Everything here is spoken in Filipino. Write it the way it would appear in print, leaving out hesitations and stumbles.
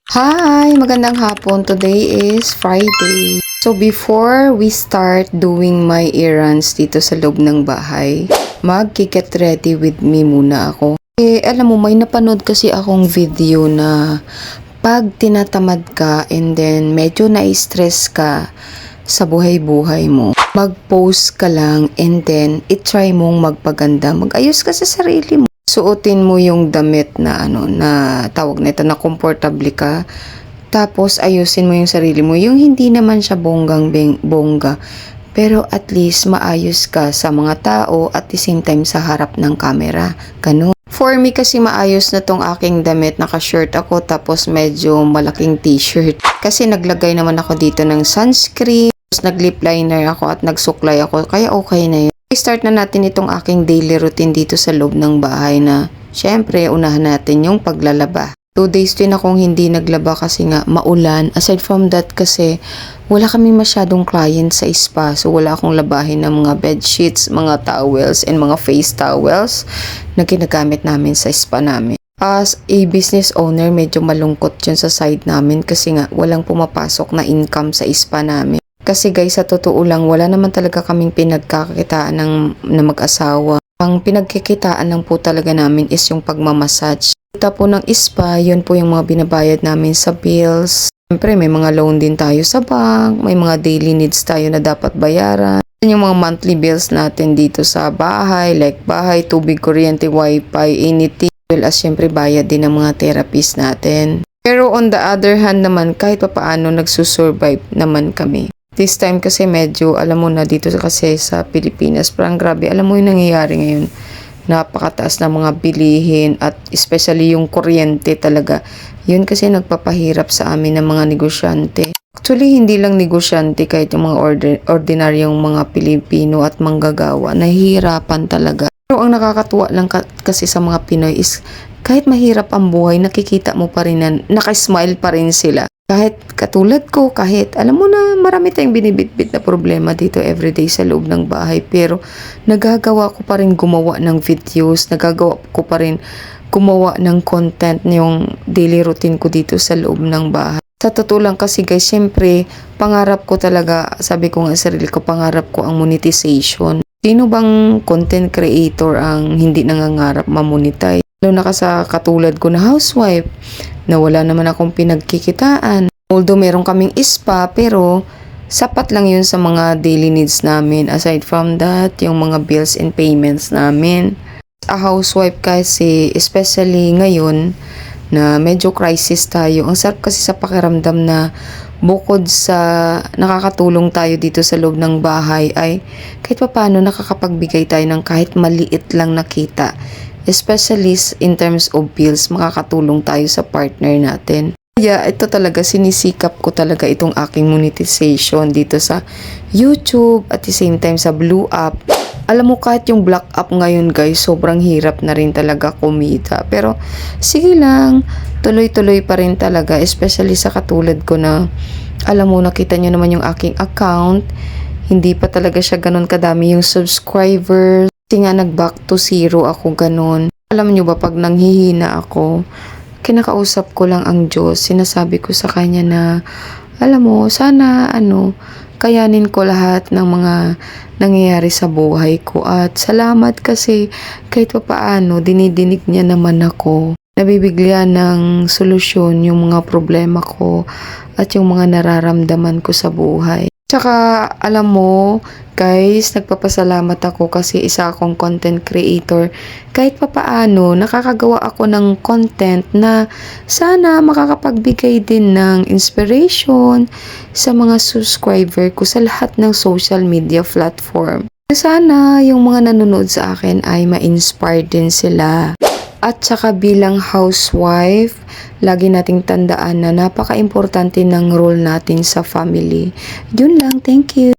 Hi! Magandang hapon. Today is Friday. So before we start doing my errands dito sa loob ng bahay, mag-get ready with me muna ako. Alam mo, may napanood kasi akong video na pag tinatamad ka and then medyo na-stress ka sa buhay-buhay mo, mag-post ka lang and then itry mong magpaganda, mag-ayos ka sa sarili mo. Suotin mo yung damit na na tawag nito na komportable ka. Tapos ayusin mo yung sarili mo, yung hindi naman siya bongga, pero at least maayos ka sa mga tao at the same time sa harap ng camera. Ganun. For me kasi maayos na tong aking damit, naka-shirt ako tapos medyo malaking t-shirt. Kasi naglagay naman ako dito ng sunscreen, tapos nag-lip liner ako at nagsuklay ako, kaya okay na yun. I-start na natin itong aking daily routine dito sa loob ng bahay na syempre unahan natin yung paglalaba. 2 days din akong hindi naglaba kasi nga maulan. Aside from that kasi wala kami masyadong client sa spa, so wala akong labahin ng mga bed sheets, mga towels and mga face towels na ginagamit namin sa spa namin. As a business owner, medyo malungkot yun sa side namin kasi nga walang pumapasok na income sa spa namin. Kasi guys, sa totoo lang, wala naman talaga kaming pinagkakakitaan na mag-asawa. Ang pinagkikitaan lang po talaga namin is yung pagmamassage. Kita po ng spa, yun po yung mga binabayad namin sa bills. Siyempre, may mga loan din tayo sa bank, may mga daily needs tayo na dapat bayaran. Yan yung mga monthly bills natin dito sa bahay, like bahay, tubig, kuryente, wifi, anything. Well, as siyempre, bayad din ng mga therapies natin. Pero on the other hand naman, kahit papaano nagsusurvive naman kami. This time kasi medyo, alam mo na dito kasi sa Pilipinas, parang grabe, alam mo yung nangyayari ngayon. Napakataas na mga bilihin at especially yung kuryente talaga. Yun kasi nagpapahirap sa amin ng mga negosyante. Actually, hindi lang negosyante, kahit yung mga ordinaryong mga Pilipino at manggagawa, nahihirapan talaga. Pero ang nakakatuwa lang kasi sa mga Pinoy is kahit mahirap ang buhay, nakikita mo pa rin na nakasmile pa rin sila. Kahit katulad ko, kahit alam mo na marami tayong binibitbit na problema dito everyday sa loob ng bahay, pero nagagawa ko pa rin gumawa ng videos, nagagawa ko pa rin gumawa ng content yung daily routine ko dito sa loob ng bahay. Sa totoo lang kasi guys, syempre, pangarap ko talaga, sabi ko nga sa sarili ko, pangarap ko ang monetization. Sino bang content creator ang hindi nangangarap mamonetize? Lalo na sa katulad ko na housewife, na wala naman akong pinagkikitaan. Although meron kaming spa, pero sapat lang yun sa mga daily needs namin. Aside from that, yung mga bills and payments namin. A housewife kasi, especially ngayon, na medyo crisis tayo. Ang sarap kasi sa pakiramdam na bukod sa nakakatulong tayo dito sa loob ng bahay, ay kahit paano nakakapagbigay tayo ng kahit maliit lang na kita. Especially in terms of bills, makakatulong tayo sa partner natin. Kaya ito talaga, sinisikap ko talaga itong aking monetization dito sa YouTube at the same time sa Blue App. Alam mo, kahit yung Black App ngayon guys, sobrang hirap na rin talaga kumita. Pero sige lang, tuloy-tuloy pa rin talaga, especially sa katulad ko na, alam mo, nakita nyo naman yung aking account. Hindi pa talaga siya ganun kadami yung subscribers. Kasi nga nag-back to zero ako ganun. Alam nyo ba, pag nanghihina ako, kinakausap ko lang ang Diyos. Sinasabi ko sa Kanya na, alam mo, sana kayanin ko lahat ng mga nangyayari sa buhay ko. At salamat kasi kahit pa paano, dinidinig niya naman ako. Nabibigyan ng solusyon yung mga problema ko at yung mga nararamdaman ko sa buhay. Tsaka, alam mo, guys, nagpapasalamat ako kasi isa akong content creator. Kahit papaano, nakakagawa ako ng content na sana makakapagbigay din ng inspiration sa mga subscriber ko sa lahat ng social media platform. Sana yung mga nanonood sa akin ay ma-inspire din sila. At saka bilang housewife, lagi nating tandaan na napaka-importante ng role natin sa family. Yun lang, thank you.